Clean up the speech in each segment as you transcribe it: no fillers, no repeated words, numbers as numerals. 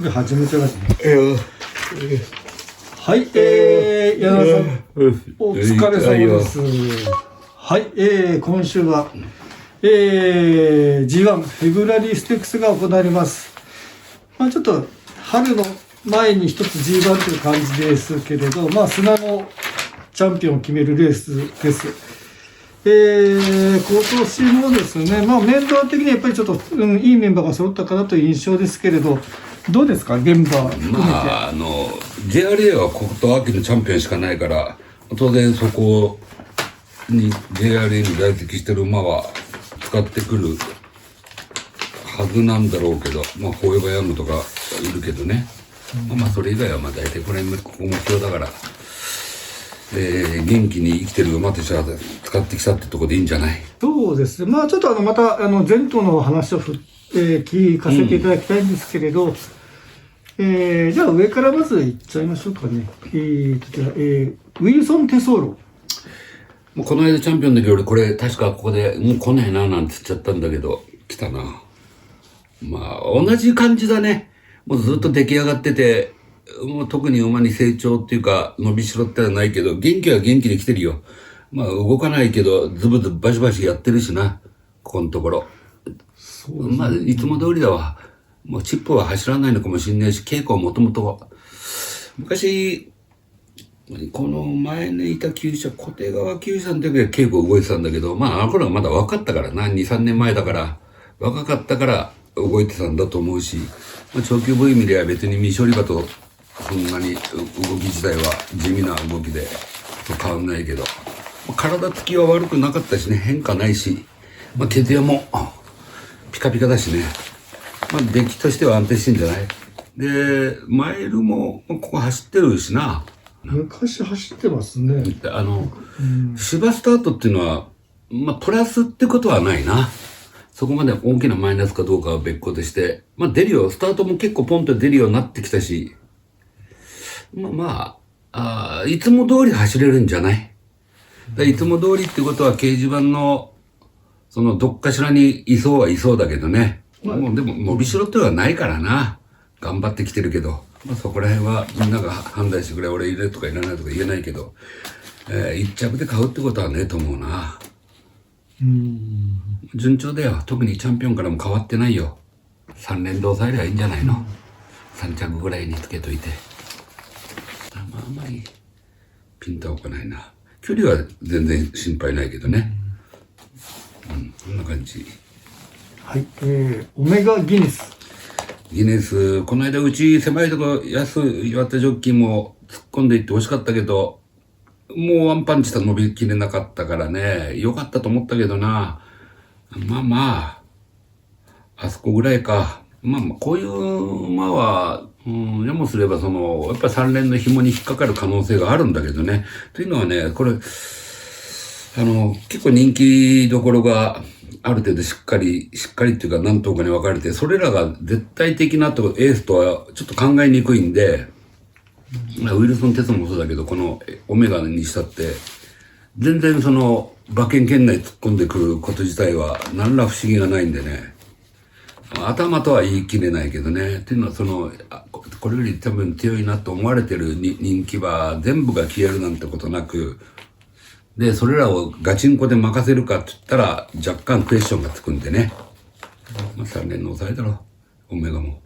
で始めちゃいますね。はい、柳田さん、お疲れ様です。はい、今週は、G1 フェブラリーステークスが行われます。まあ、ちょっと春の前に一つ G1 という感じですけれど、まあ、砂のチャンピオンを決めるレースです。今年もですね、まあ、メンバー的にやっぱりちょっと、いいメンバーが揃ったかなという印象ですけれど、どうですか、メンバー含めて。まあ、JRA は今と秋のチャンピオンしかないから、当然そこに JRA に在籍してる馬は使ってくるはずなんだろうけど、まあ、フォーエバーヤングとかいるけどね。まあ、それ以外はまあ大体ここ目標だから、元気に生きてる馬としては使ってきたってとこでいいんじゃない？そうですね。まあ、ちょっとまた、前途の話を聞かせていただきたいんですけれど、じゃあ上からまずいっちゃいましょうかね。ウィルソン・テソーロ。もうこの間チャンピオンの時俺これ確かここでもう来ねえななんて言っちゃったんだけど、来たな。まあ同じ感じだね。もうずっと出来上がってて、もう特に馬に成長っていうか伸びしろってのはないけど、元気は元気で来てるよ。まあ動かないけどズブズブバシバシやってるしな、ここのところ。そうですね。まあいつも通りだわ。もうチップは走らないのかもしれないし、稽古はもともと昔この前にいた厩舎、小手川厩舎の時は稽古動いてたんだけど、まああの頃はまだ若かったからな、2、3年前だから若かったから動いてたんだと思うし、まあ、長距離部意味では別に未処理馬とそんなに動き自体は地味な動きで変わんないけど、体つきは悪くなかったしね、変化ないし、まあ、毛艶もピカピカだしね、まあ、出来としては安定してんじゃない？で、マイルもここ走ってるしな。昔走ってますね。芝スタートっていうのは、まあ、プラスってことはないな。そこまで大きなマイナスかどうかは別個として、まあ、出るよ、スタートも結構ポンと出るようになってきたし、いつも通り走れるんじゃない？いつも通りってことは掲示板の、そのどっかしらにいそうはいそうだけどね。もうでも伸びしろってのはないからな。頑張ってきてるけど、まあ、そこら辺はみんなが判断してくれ、俺入れるとかいらないとか言えないけど、一着で買うってことはねえと思うな。順調だよ。特にチャンピオンからも変わってないよ。3連動さえりゃいいんじゃないの。3着ぐらいにつけといて。まああんまりピンとは置かないな。距離は全然心配ないけどね。こんな感じ。はい、オメガギネス。ギネス、この間うち狭いとこ安い岩手ジョッキーも突っ込んでいって欲しかったけど、もうワンパンチと伸びきれなかったからね、良かったと思ったけどな。あそこぐらいか。こういう馬は、やもすればやっぱり3連の紐に引っかかる可能性があるんだけどね。というのはね、これ、結構人気どころが、ある程度しっかりっていうか何頭かに分かれて、それらが絶対的なエースとはちょっと考えにくいんで、ウィルソン・テスもそうだけど、このオメガにしたって、全然馬券圏内突っ込んでくること自体は何ら不思議がないんでね。頭とは言い切れないけどね。っていうのはこれより多分強いなと思われてる人気馬全部が消えるなんてことなく、で、それらをガチンコで任せるかって言ったら若干クエスチョンがつくんでね。3連の抑えだろ、オメガも。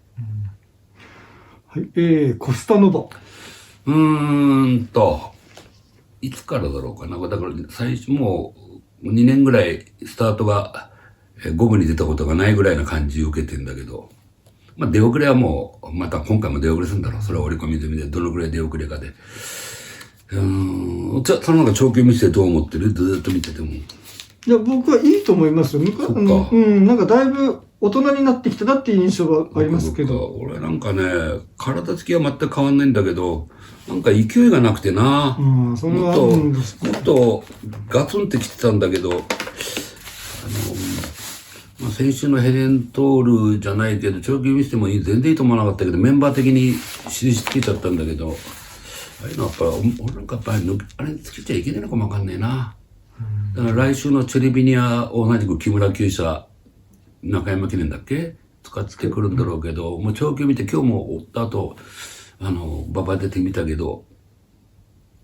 はい、コスタノバ。いつからだろうかな。だから最初もう2年ぐらいスタートが5分に出たことがないぐらいな感じを受けてんだけど、出遅れはもう、また今回も出遅れするんだろう。それは折り込み済みで、どのぐらい出遅れかで。そのなんか長距離見せてどう思ってる？ずーっと見てても。いや、僕はいいと思いますよ。なんかだいぶ大人になってきたなっていう印象がありますけど。俺なんかね、体つきは全く変わんないんだけど、なんか勢いがなくてな。それはもっとガツンってきてたんだけど、先週のヘレントールじゃないけど、長距離見せても全然いいと思わなかったけど、メンバー的に印つけちゃったんだけど、ああいうのはやっぱり、俺なんかやっぱりあれつけちゃいけないのかもわかんないな。だから来週のチェリビニア同じく木村厩舎中山記念だっけ使ってくるんだろうけど、もう長距離見て今日も追った後、馬場出てみたけど、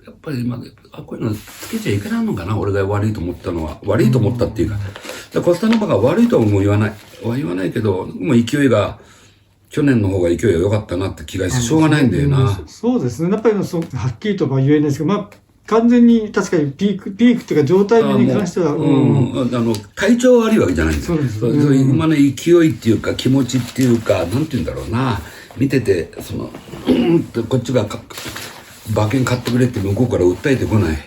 やっぱり今、こういうのつけちゃいけないのかな、俺が悪いと思ったのは。悪いと思ったっていうか、コスタノバが悪いとはもう言わない。言わないけど、もう勢いが、去年の方が勢いが良かったなって気がしてしょうがないんだよな。そうですね。やっぱりはっきりとは言えないですけど、まあ、完全に確かにピークっていうか状態面に関しては、体調悪いわけじゃないんだよ。そうです。そういう馬の勢いっていうか気持ちっていうか、なんて言うんだろうな。見てて、こっちが馬券買ってくれって向こうから訴えてこない。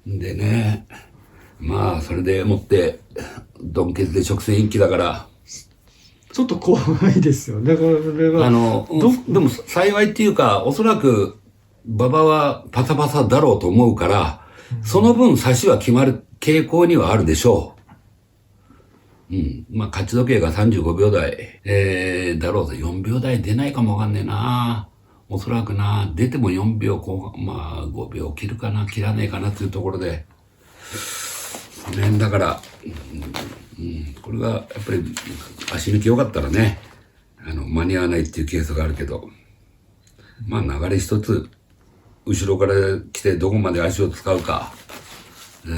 でね、まあ、それでもって、ドンケツで直線一気だから、ちょっと怖いですよね。これは。でも幸いっていうか、おそらく、馬場はパサパサだろうと思うから、その分差しは決まる傾向にはあるでしょう。まあ、勝ち時計が35秒台、だろうと4秒台出ないかもわかんねえな。おそらくな、出ても4秒後半、まあ、5秒切るかな、切らねえかなっていうところで、ね、だから、これがやっぱり足抜き良かったらね、間に合わないっていうケースがあるけど、まあ流れ一つ、後ろから来てどこまで足を使うか、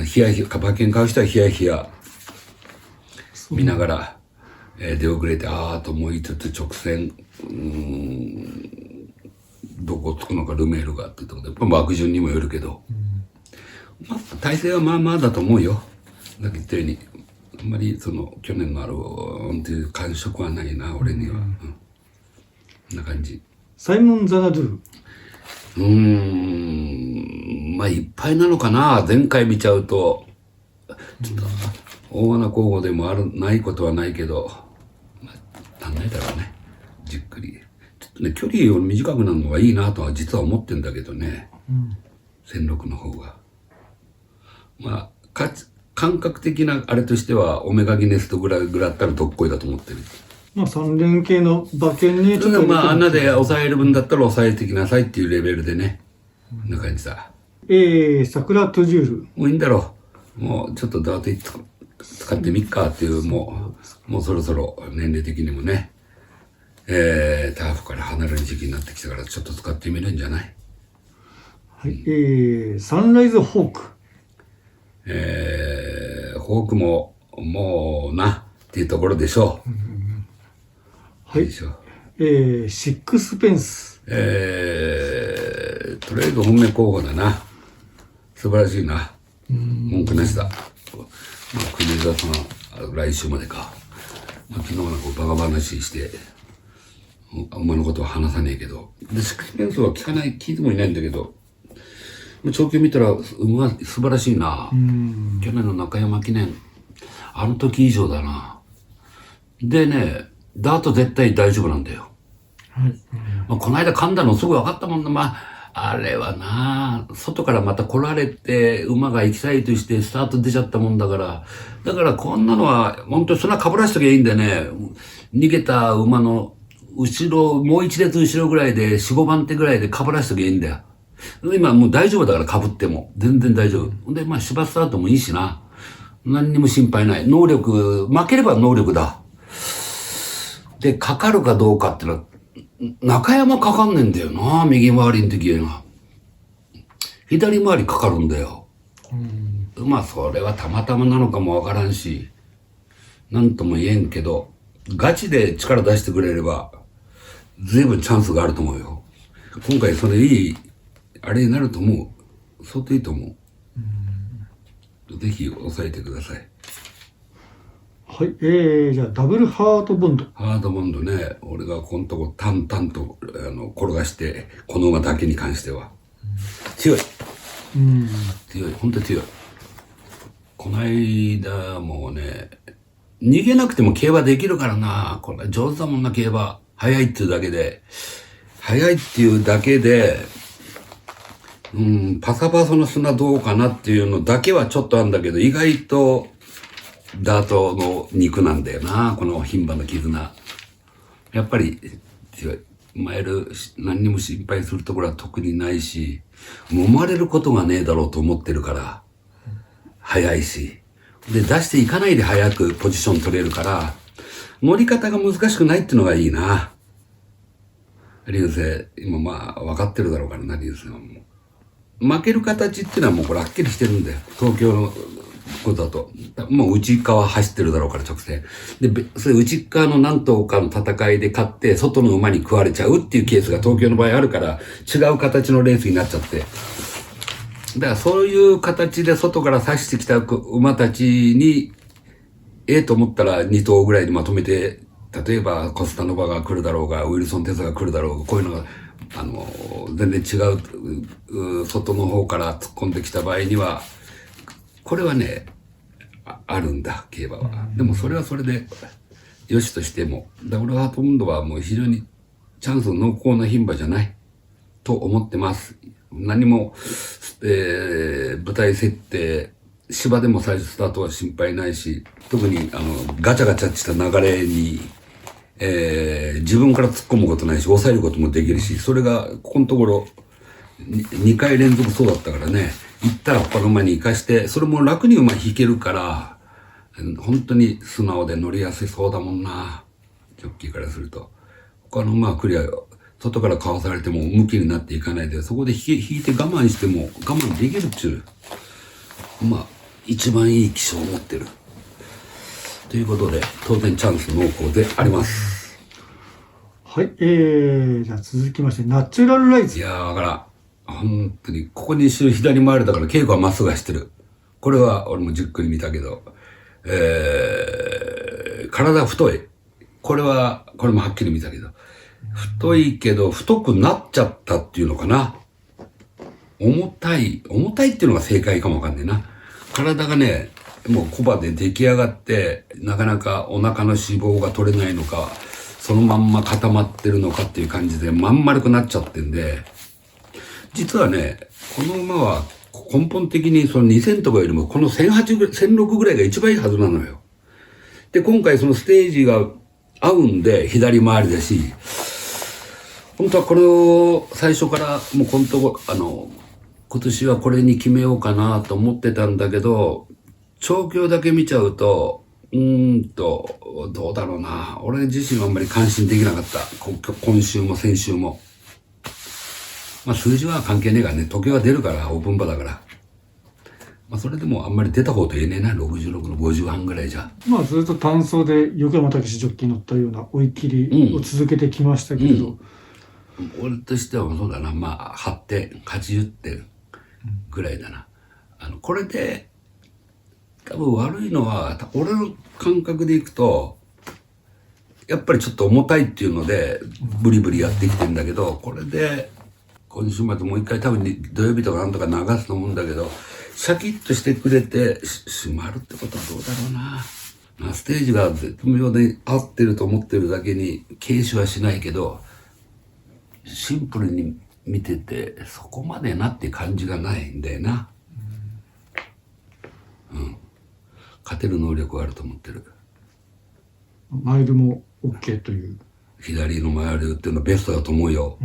ヒヤヒヤ、馬券買う人はヒヤヒヤ見ながら、出遅れて、あーと思いつつ直線、どこつくのかルメールがっていうところで、やっぱ枠順にもよるけど、まあ、体勢はまあまあだと思うよ。だけど言ったように、あんまり去年のっていう感触はないな、俺には。こんな感じ。サイモン・ザナドゥ。まあいっぱいなのかな。前回見ちゃうと、ちょっと、大穴候補でもないことはないけど、まあ、足んないだろうね。じっくり。ちょっとね、距離を短くなるのがいいなとは実は思ってんだけどね。16の方が。まあ、感覚的なあれとしては、オメガギネスとぐらいだったらどっこいだと思ってる。まあ、3連系の馬券にちょっと。まあ、穴で抑える分だったら抑えてきなさいっていうレベルでね。こんな感じだ。桜トゥジュール。もういいんだろう。もうちょっとダート使ってみっかっていう、もうそろそろ年齢的にもね、ターフから離れる時期になってきたからちょっと使ってみるんじゃない？はい。サンライズホーク。ホークも、もうな、っていうところでしょう。はい。シックスペンス。トレード本命候補だな。素晴らしいな。文句なしだ。まあ、国枝さん、来週までか。まあ、昨日なんかバカ話して、馬のことは話さねえけど。で、シックスペンスは聞いてもいないんだけど、長距離見たら、馬素晴らしいな。去年の中山記念、あの時以上だな。でね、ダート絶対大丈夫なんだよ。まあ、この間噛んだのすぐ分かったもんな。まあ、あれはな、外からまた来られて、馬がエキサイトしてスタート出ちゃったもんだから。だからこんなのは、本当にそんな被らしときゃいいんでね、逃げた馬の後ろ、もう一列後ろぐらいで、4、5番手ぐらいで被らしときゃいいんだよ。今もう大丈夫だから被っても。全然大丈夫。で、まあ芝スタートもいいしな。何にも心配ない。能力、負ければ能力だ。で、かかるかどうかってのは、中山かかんねえんだよな、右回りの時は。左回りかかるんだよ。まあ、それはたまたまなのかもわからんし、なんとも言えんけど、ガチで力出してくれれば、随分チャンスがあると思うよ。今回それいい、あれになると思う。相当いいと思う。ぜひ抑えてください。はい。じゃあ、ダブルハートボンド。ハートボンドね、俺がこのとこ淡々と転がして、この馬だけに関しては。強い。強い。本当に強い。この間もね、逃げなくても競馬できるからな。これ上手だもんな、競馬。速いっていうだけで。速いっていうだけで、パサパサの砂どうかなっていうのだけはちょっとあるんだけど、意外と、ダートの肉なんだよな、この牝馬の絆。やっぱり強い。マイル何にも心配するところは特にないし、揉まれることがねえだろうと思ってるから、早いし。で、出していかないで早くポジション取れるから、乗り方が難しくないっていうのがいいな。流星、今まあ分かってるだろうからな、流星はもう。負ける形っていうのはもうこれはっきりしてるんだよ。東京のことだと。もう内側走ってるだろうから直線。で、それ内側の何頭かの戦いで勝って、外の馬に食われちゃうっていうケースが東京の場合あるから、違う形のレースになっちゃって。だからそういう形で外から差してきた馬たちに、と思ったら2頭ぐらいにまとめて、例えばコスタノバが来るだろうが、ウィルソンテスが来るだろうが、こういうのが、全然違う、外の方から突っ込んできた場合には、これはね、あるんだ、競馬は。でもそれはそれで、よしとしても、俺は今度はもう非常にチャンス濃厚な牝馬じゃないと思ってます。何も、舞台設定、芝でも最初スタートは心配ないし、特にガチャガチャした流れに、自分から突っ込むことないし、抑えることもできるし、それがここのところ2回連続そうだったからね、行ったら他の馬に行かして、それも楽に馬引けるから、本当に素直で乗りやすいそうだもんな、ジョッキーからすると。他の馬はクリアよ。外からかわされても向きになっていかないで、そこで引いて我慢しても我慢できるっちゅう。まあ、一番いい気象を持ってる。ということで、当然チャンス濃厚であります。はい、じゃあ続きまして、ナチュラルライズ。いやー、わからん。本当に、ここ2周左回りだから、稽古はまっすぐ走ってる。これは俺もじっくり見たけど、体太い。これもはっきり見たけど、太いけど、太くなっちゃったっていうのかな。重たいっていうのが正解かもわかんないな。体がね、もう小刃で出来上がって、なかなかお腹の脂肪が取れないのか、そのまんま固まってるのかっていう感じで、まん丸くなっちゃってんで、実はね、この馬は根本的にその2000とかよりもこの1006ぐらいが一番いいはずなのよ。で、今回そのステージが合うんで、左回りだし、本当はこれを最初からもうこのとこ、今年はこれに決めようかなと思ってたんだけど、調教だけ見ちゃうと、どうだろうな。俺自身はあんまり感心できなかった。今週も先週も。まあ数字は関係ねえからね。時計は出るから、オープン馬だから。まあそれでもあんまり出たこと言えねえな。66の50半ぐらいじゃ。まあずっと単走で横山武史ジョッキー乗ったような追い切りを続けてきましたけれど。俺としてはそうだな。まあ8点、80点ぐらいだな。これで、多分悪いのは、俺の感覚でいくと、やっぱりちょっと重たいっていうので、ブリブリやってきてんだけど、これで、今週までもう一回多分土曜日とかなんとか流すと思うんだけど、シャキッとしてくれて、締まるってことはどうだろうな。まあ、ステージが絶妙で合ってると思ってるだけに、軽視はしないけど、シンプルに見てて、そこまでなって感じがないんだよな。勝てる能力はあると思ってる。マイルも OK という。左のマイルっていうのはベストだと思うよ。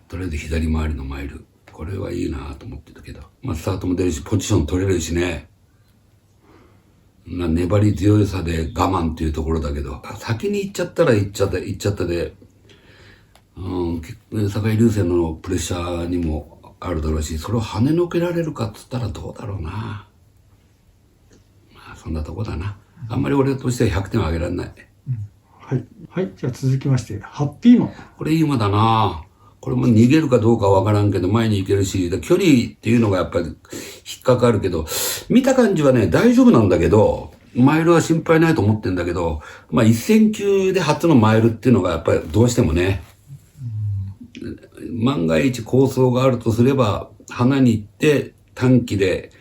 とりあえず左回りのマイル。これはいいなと思ってたけど。まあスタートも出るし、ポジション取れるしね。粘り強さで我慢っていうところだけど、先に行っちゃったら行っちゃったで、坂井流星のプレッシャーにもあるだろうし、それを跳ねのけられるかっつったらどうだろうな。そんなとこだな。あんまり俺としては100点はあげられない。はい。はい。じゃあ続きまして、ハッピーマン。これいい馬だな。これも逃げるかどうかはわからんけど、前に行けるし、距離っていうのがやっぱり引っかかるけど、見た感じはね、大丈夫なんだけど、マイルは心配ないと思ってんだけど、まあ1000級で初のマイルっていうのがやっぱりどうしてもね、万が一構想があるとすれば、花に行って短期で、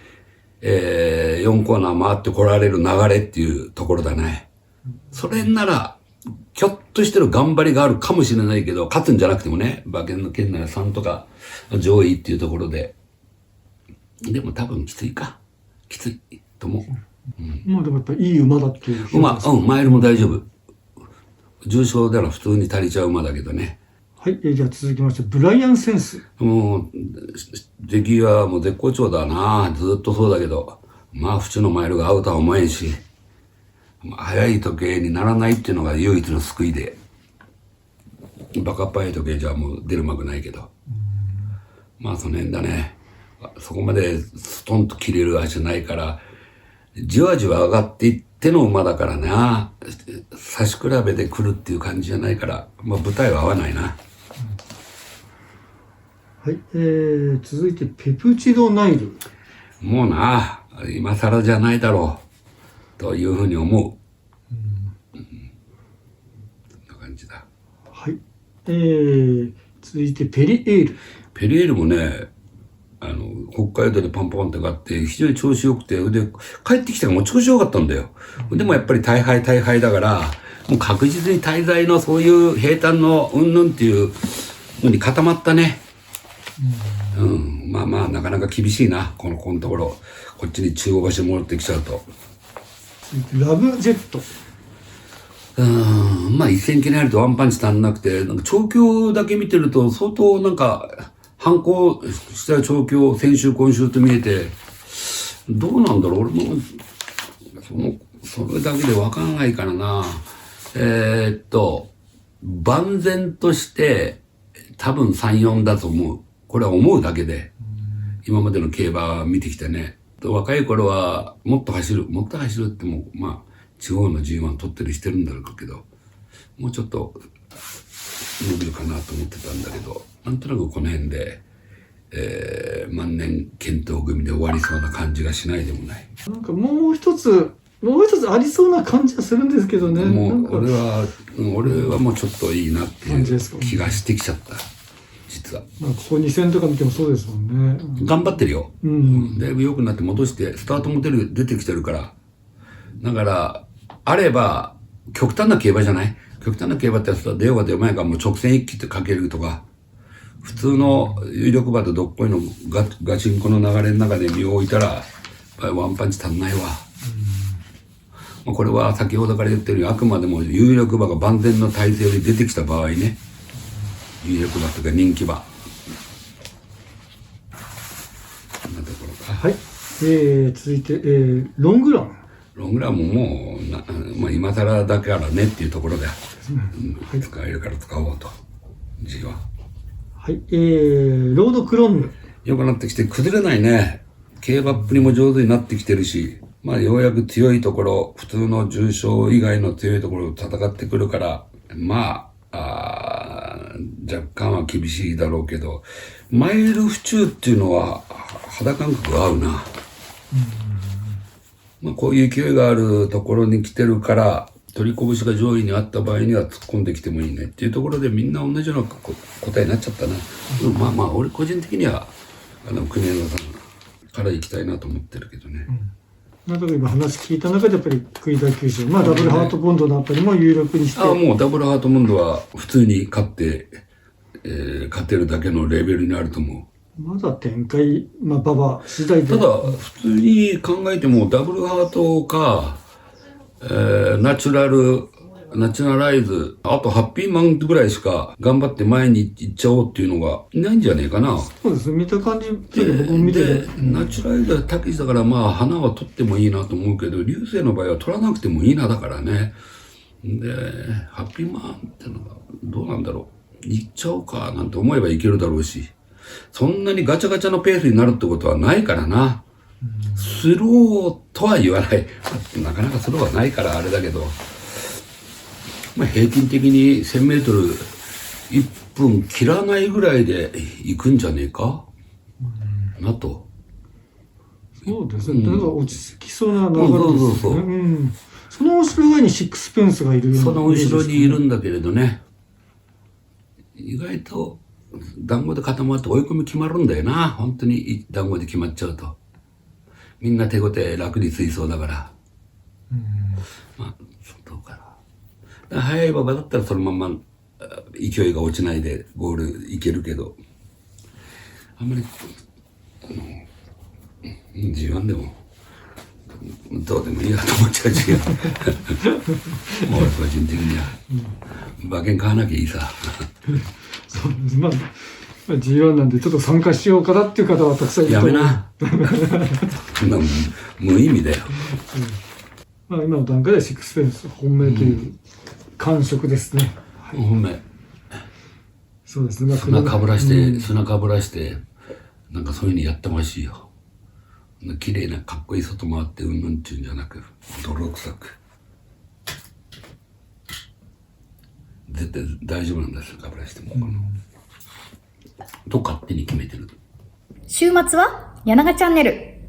4コーナー回って来られる流れっていうところだね。それなら、ひょっとしてる頑張りがあるかもしれないけど、勝つんじゃなくてもね、馬券の圏内3とか上位っていうところで。でも多分きついか。きついと思う。まあでもやっぱりいい馬だっていう。マイルも大丈夫。重賞では普通に足りちゃう馬だけどね。はい。じゃあ続きまして、ブライアン・センス。もう、出来はもう絶好調だな。ずっとそうだけど。まあ、普通のマイルが合うとは思えんし。早い時計にならないっていうのが唯一の救いで、バカっ早い時計じゃもう出る幕ないけど、まあその辺だね。そこまでストンと切れる足ないから、じわじわ上がっていっての馬だからな、差し比べてくるっていう感じじゃないから、まあ舞台は合わないな。はい、続いてペプチドナイル。もうな、今更じゃないだろうというふうに思う。そんな感じだ。はい、続いてペリエール。ペリエールもね、北海道でパンパンって買って非常に調子良くて、で帰ってきたらもう調子良かったんだよ。でもやっぱり大敗だから、もう確実に滞在のそういう平坦の云々っていうのに固まったね。まあまあなかなか厳しいな、このところ。こっちに中央橋戻ってきちゃうと。ラブジェット。まあ一戦気に入るとワンパンチ足んなくて、なんか調教だけ見てると相当なんか反抗した調教、先週今週と見えて、どうなんだろう、俺もそれだけでわかんないからな。万全として多分3、4だと思う。これは思うだけで、今までの競馬見てきてね。若い頃はもっと走るっても、まあ、地方の G1 取ってるしてるんだろうけど、もうちょっと伸びるかなと思ってたんだけど、なんとなくこの辺で、万年検討組で終わりそうな感じがしないでもない。なんかもう一つありそうな感じはするんですけどね。もう俺はもうちょっといいなっていう気がしてきちゃった。実は。まあここ2戦とか見てもそうですもんね。頑張ってるよ。だいぶ良くなって戻して、スタートも出てきてるから。だから、あれば、極端な競馬じゃない？極端な競馬ってやつは出ようが出まいがもう直線一気ってかけるとか、普通の有力馬とどっこいのガチンコの流れの中で身を置いたら、やっぱりワンパンチ足んないわ。まあこれは先ほどから言ってるように、あくまでも有力馬が万全の体制で出てきた場合ね。有力馬というか人気馬。そんなところか。はい。続いて、ロングラン。ロングランももうまあ、今更だからねっていうところで、使えるから使おうと。G は。はい。ロードクロンヌ。良くなってきて崩れないね。競馬っぷりも上手になってきてるし、まあようやく強いところ、普通の重賞以外の強いところを戦ってくるから、まあ、若干は厳しいだろうけど、マイル府中っていうのは肌感覚が合うな。まあこういう勢いがあるところに来てるから、取り拳が上位にあった場合には突っ込んできてもいいねっていうところでみんな同じような答えになっちゃったな。まあまあ俺個人的には国枝さんから行きたいなと思ってるけどね。なんとか今話聞いた中でやっぱり国枝球児、まあダブルハートボンドのあたりも有力にして。もうダブルハートボンドは普通に勝って、勝てるだけのレベルにあると思う。まだ展開、まあ馬場次第で。ただ普通に考えてもダブルハートか、ナチュライズ、あとハッピーマンぐらいしか頑張って前に行っちゃおうっていうのがいないんじゃねえかな。そうですね、見た感じ、僕も見てる。ナチュライズはたけしだからまあ花は取ってもいいなと思うけど、流星の場合は取らなくてもいいなだからね。で、ハッピーマンってのがどうなんだろう。行っちゃおうかなんて思えばいけるだろうし、そんなにガチャガチャのペースになるってことはないからな。スローとは言わない。なかなかスローはないからあれだけど、まあ、平均的に1000メートル1分切らないぐらいで行くんじゃねえかなと。そうですね。だから落ち着きそうな流れですね。その後ろ側にシックスペンスがいるような。その後ろにいるんだけれどね。意外と団子で固まって追い込み決まるんだよな。本当に団子で決まっちゃうと。みんな手応え楽に吸いそうだから。まあ、どうかな。速い馬場だったらそのまま勢いが落ちないでゴールいけるけど、あんまり、G1 でも、どうでもいいやと思っちゃうし、もう個人的には、馬券買わなきゃいいさ。そうです。まあ G1 なんでちょっと参加しようかなっていう方はたくさんいると思う。やめな。無意味だよ。まあ、今の段階ではシックスフェンス本命という感触ですね。本命。そうですね。砂かぶらして、なんかそういうふうにやってほしいよ。綺麗なかっこいい外回ってうんぬんちゅうんじゃなく、泥臭く。絶対大丈夫なんだよ、砂かぶらしても。と勝手に決めてる。週末は柳長チャンネル。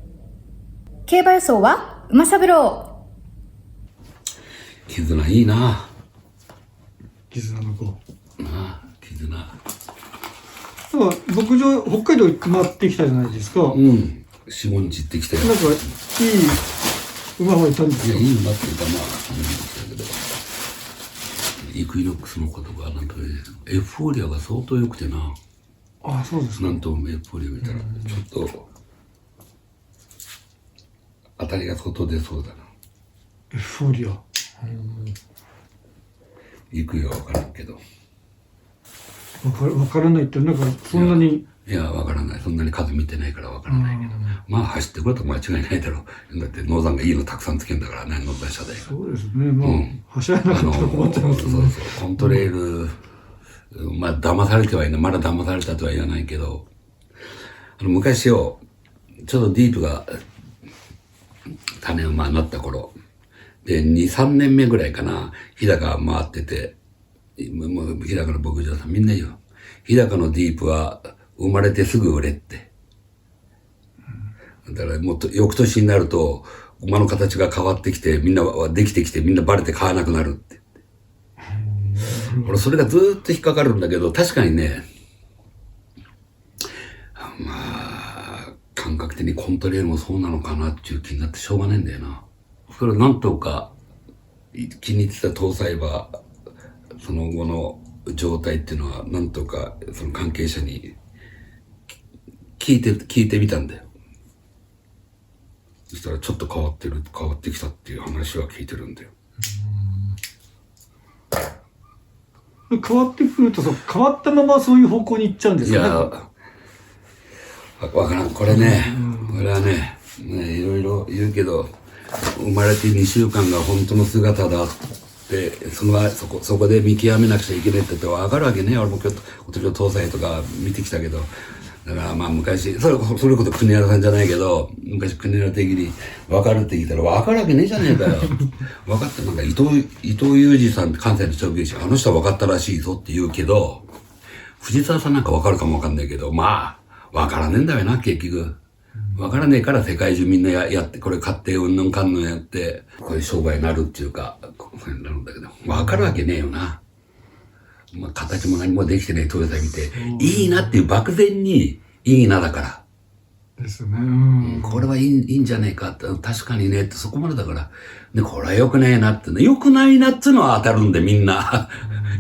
競馬予想は馬三郎。絆いいな。絆の子。なあ、絆。なんか牧場、北海道回ってきたじゃないですか。うん。4、5日行ってきたよ。なんか、いい馬がいたんですいや、よ。いい馬っていうか、まあ、だけど、イクイノックスのことが、なんとね、エフフォーリアが相当良くてな。ああ、そうですか。なんともエフフォーリア見たら、ちょっと、当たりが相当出そうだな。エフフォーリア。行くよ、わからんけど。わからないって、なんか、そんなに。いや、わからない。そんなに数見てないからわからないけど。まあ、走ってくると間違いないだろう。だって、ノーザンがいいのたくさんつけんだからね、ノーザン車台が。そうですね。まあ、走らなかったら困っちゃいますね。そうそう。コントレイル、まあ、騙されてはいない。まだ騙されたとは言わないけど、昔よ、ちょうどディープが、種馬になった頃、で、2、3年目ぐらいかな、日高回ってて、もう日高の牧場さんみんな言うよ。日高のディープは生まれてすぐ売れって。だからもっと翌年になると、馬の形が変わってきて、みんなできてきて、みんなバレて買わなくなるって。俺それがずーっと引っかかるんだけど、確かにね、まあ、感覚的にコントレールもそうなのかなっていう気になってしょうがないんだよな。それをなんとか気に入ってた搭載馬、その後の状態っていうのはなんとかその関係者に聞いてみたんだよ。そしたらちょっと変わってきたっていう話は聞いてるんだよ。変わってくると、変わったままそういう方向に行っちゃうんですかね。いや、わからん。これね、これはね、いろいろ言うけど、生まれて2週間が本当の姿だって、そこで見極めなくちゃいけないってわかるわけね。俺も今年の搭載とか見てきたけど、だからまあ昔、それこそ国原さんじゃないけど、昔国原的に分かるって聞いたら分かるわけねえじゃねえかよ。分かった。なんか伊藤裕二さんって関西の調教師、あの人は分かったらしいぞって言うけど、藤沢さんなんか分かるかも分かんないけど、まあ、分からねえんだよな、結局。分からねえから世界中みんなやって、これ買ってうんぬんかんぬんやって、こういう商売になるっていうか、そういうのなるんだけど、分かるわけねえよな。まあ、形も何もできてないトヨタ見て、いいなっていう漠然にいいなだから。ですよね。これはいいんじゃねえかって、確かにねってそこまでだから、で、これは良くねえなってね、良くないなっていうのは当たるんでみんな。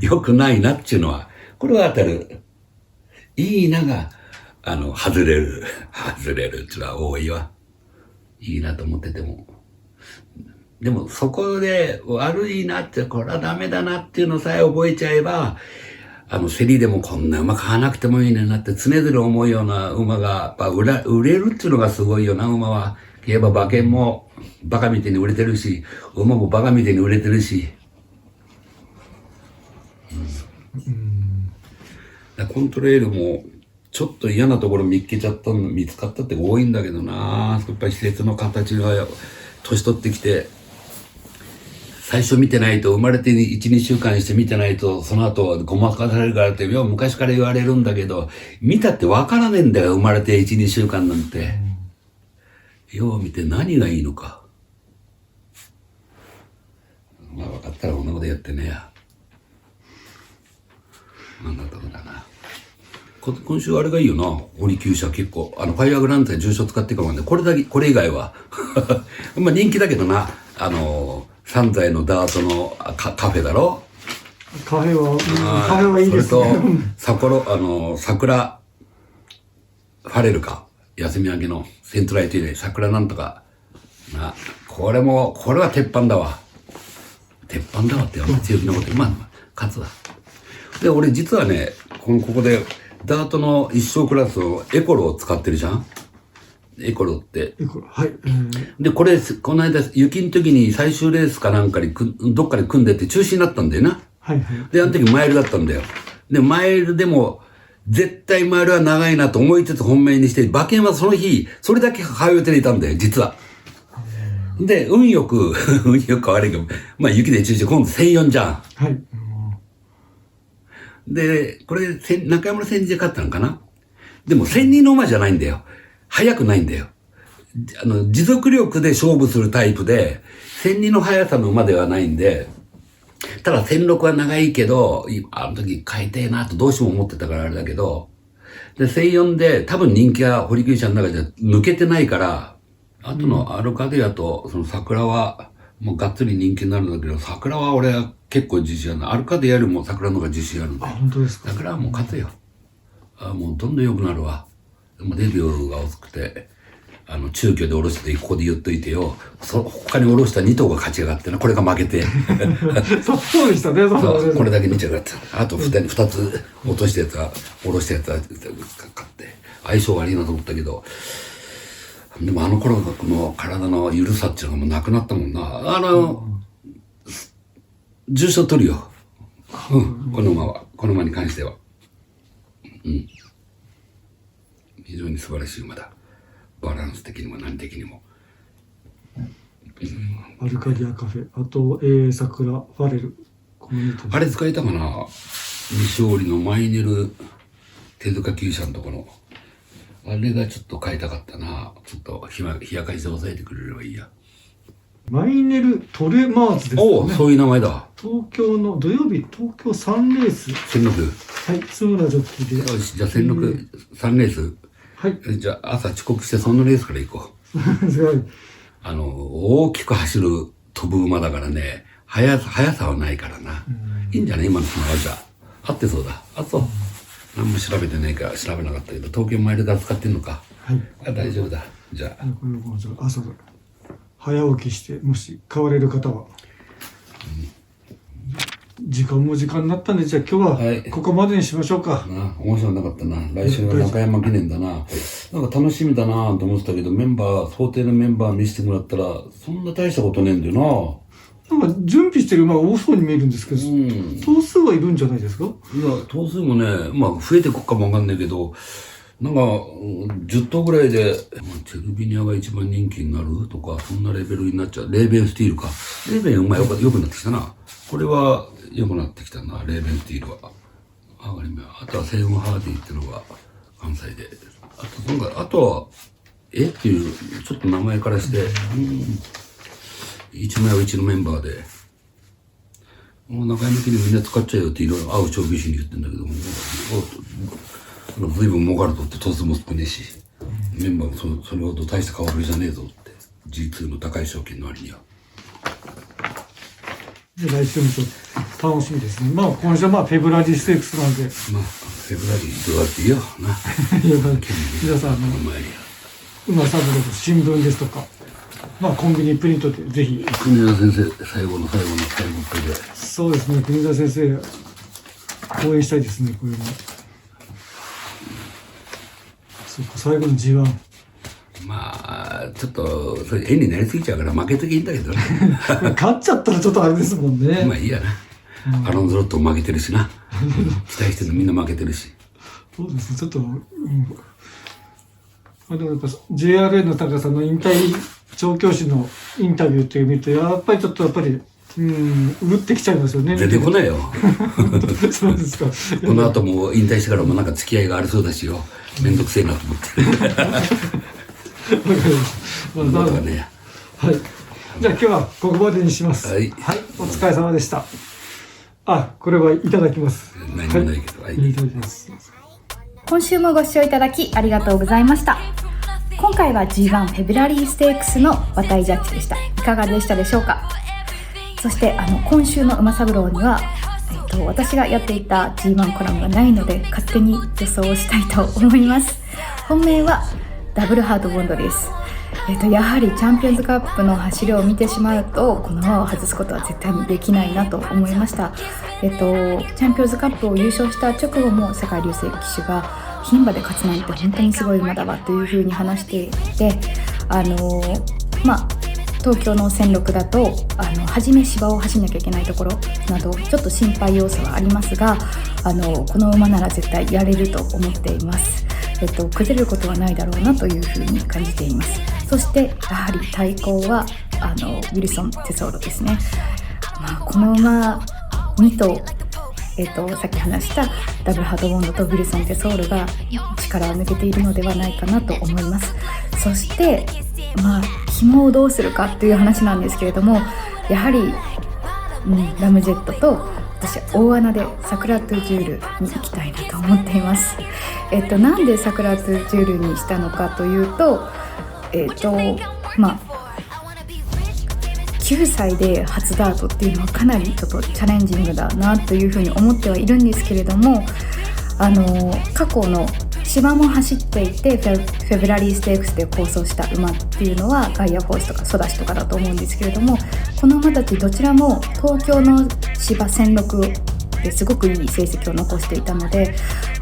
良くないなっていうのは、これは当たる。いいなが、外れるっていうのは多いわ。いいなと思ってても。でもそこで悪いなって、これはダメだなっていうのさえ覚えちゃえば、競りでもこんな馬買わなくてもいいねんなって常々思うような馬が、やっぱ売れるっていうのがすごいよな、馬は。競馬馬券もバカみたいに売れてるし、馬もバカみたいに売れてるし。コントレールも、ちょっと嫌なところ見つかったって多いんだけどな。やっぱり施設の形が年取ってきて、最初見てないと、生まれて1、2週間して見てないと、その後ごまかされるからって、昔から言われるんだけど、見たってわからねえんだよ、生まれて1、2週間なんて。よう見て何がいいのか。まあ分かったらこんなことやってねえや。なんだとこだな。今週あれがいいよな。鬼厩舎結構。ファイアグランドで重賞使ってるからね。これ以外は。まあ人気だけどな。三材のダートのカフェだろ。カフェはいいですね。それと、桜、ファレルか。休み明けのセントライト以来、桜なんとか。これは鉄板だわ。鉄板だわってあんま強気なこと。まあ、勝つわ。で、俺実はね、ここで、ダートの一生クラスのエコロを使ってるじゃん。エコロって。はい。で、これ、この間、雪の時に最終レースかなんかにどっかで組んでて中止になったんだよな。はいはい。で、あの時マイルだったんだよ。で、マイルでも、絶対マイルは長いなと思いつつ本命にして、馬券はその日、それだけ買う予定でいたんだよ、実は。で、運よく悪いけど、まあ雪で中止、今度1004じゃん。はい。で、これ、中山の千里で勝ったのかな。でも1002の馬じゃないんだよ。速くないんだよ。持続力で勝負するタイプで、1002の速さの馬ではないんで、ただ1006は長いけど、あの時買いたいなとどうしても思ってたからあれだけど、で、1004で多分人気は堀喰者の中で抜けてないから、あとのアルカディアとその桜は、もうがっつり人気になるんだけど、桜は俺は結構自信ある。アルカディアよりも桜の方が自信あるんだよ。本当ですか。桜はもう勝つよ。もうどんどん良くなるわ。でもデビューが遅くて、中距で下ろしてここで言っといてよ。他に下ろした2頭が勝ち上がってな、これが負けて。そうでしたね、そう、これだけ2着があった。あと2つ落としたやつは、下ろしたやつは勝って、相性悪いなと思ったけど、でもあの頃の体の緩さっていうのがもうなくなったもんな。重賞取るよ。うん、この馬に関しては。うん。非常に素晴らしい馬だ。バランス的にも何的にも。アルカディアカフェ、あと、桜、ファレル。あれ使えたかな。西織のマイネル手塚厩舎のところ。あれがちょっと変えたかったな。ちょっと冷やかしで抑えてくれればいいや。マイネルトレマーズですね。おお、そういう名前だ。東京の土曜日、東京3レース。1006。はい、津村ジョッキーで。よし、じゃあ1006、3レース。はい。じゃあ朝遅刻してそのレースから行こう。すごい。大きく走る飛ぶ馬だからね、速さはないからな。いいんじゃない今のその技。合ってそうだ。あと、何も調べてないから調べなかったけど、東京マイルで扱ってんのか。はい。大丈夫だ。じゃあ。朝早起きして、もし買われる方は。時間も時間になったんで、じゃあ今日はここまでにしましょうか。面白なかったな。来週は中山記念だな。なんか楽しみだなと思ってたけど、想定のメンバー見せてもらったら、そんな大したことねえんだよな。なんか準備してる馬が多そうに見えるんですけど、頭数はいるんじゃないですか？いや、頭数もね、まあ増えていくかもわかんないけど、なんか、10頭ぐらいで、チェルビニアが一番人気になるとか、そんなレベルになっちゃう。レーベンスティールか。レーベンよくなってきたな。これは良くなってきたな、レーベンスティールは。あとはセイムハーディっていうのが関西で。あとは、っていう、ちょっと名前からして、一枚うちのメンバーで、もう中山記念みんな使っちゃうよっていろいろ会う調教師に言ってんだけども、随分儲かるとってトスも少ねえし、メンバーもそれほど大した変わりじゃねえぞって、G2 の高い賞金の割には。で、来週もちょっと楽しみですね。まあ、今週はフェブラリーステークスなんで。まあ、フェブラリーどうやっていいよな。皆さん、馬サブロと新聞ですとか、コンビニプリントでぜひ。国田先生、最後の最後で。そうですね、国田先生、応援したいですね、これも。そうか、最後の G1。ちょっと、それ絵になりすぎちゃうから負けときいいんだけどね。勝っちゃったらちょっとあれですもんね。まあいいやな。アロンゾロットも負けてるしな。期待してるのみんな負けてるし。そうですね、ちょっと、でもやっぱ JRA の高さんの引退調教師のインタビューっていう見ると、やっぱりうるってきちゃいますよね。出てこないよ。そうですか。この後も引退してからもなんか付き合いがありそうだしよ。めんどくせえなと思って。はい。じゃあ今日はここまでにします。はい。お疲れ様でした。これはいただきます。何もないけど。いただきます。今週もご視聴いただきありがとうございました。今回は G1 フェブラリーステークスの馬体ジャッジでした。いかがでしたでしょうか？そして今週の馬三郎には、私がやっていた G1 コラムがないので勝手に予想をしたいと思います。本命はダブルハートボンドです。やはりチャンピオンズカップの走りを見てしまうとこの馬を外すことは絶対にできないなと思いました。チャンピオンズカップを優勝した直後も世界流星騎手が牝馬で勝つなんて本当にすごい馬だわというふうに話していて、東京の1600だと初め芝を走んなきゃいけないところなどちょっと心配要素はありますが、この馬なら絶対やれると思っています。崩れることはないだろうなというふうに感じています。そしてやはり対抗はウィルソン・テソーロですね。この馬2頭、さっき話したダブルハードボンドとウィルソン・テソールが力を抜けているのではないかなと思います。そして紐をどうするかという話なんですけれども、やはり、ラムジェットと私大穴でサクラトゥジュールに行きたいなと思っています。なんでサクラトゥジュールにしたのかというと、9歳で初ダートっていうのはかなりちょっとチャレンジングだなというふうに思ってはいるんですけれども、過去の芝も走っていてフェブラリーステークスで構想した馬っていうのはガイアフォースとかソダシとかだと思うんですけれども、この馬たちどちらも東京の芝1600ですごくいい成績を残していたので、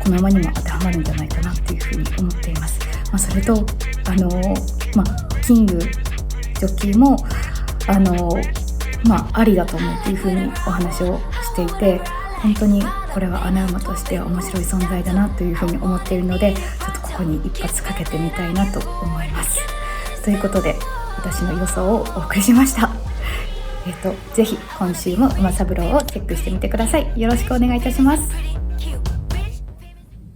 この馬にも当てはまるんじゃないかなっていうふうに思っています。それとキングジョッキーもありだと思うというふうにお話をしていて、本当にこれは穴馬として面白い存在だなというふうに思っているので、ちょっとここに一発かけてみたいなと思います。ということで私の予想をお送りしました。ぜひ今週も馬サブローをチェックしてみてください。よろしくお願いいたします。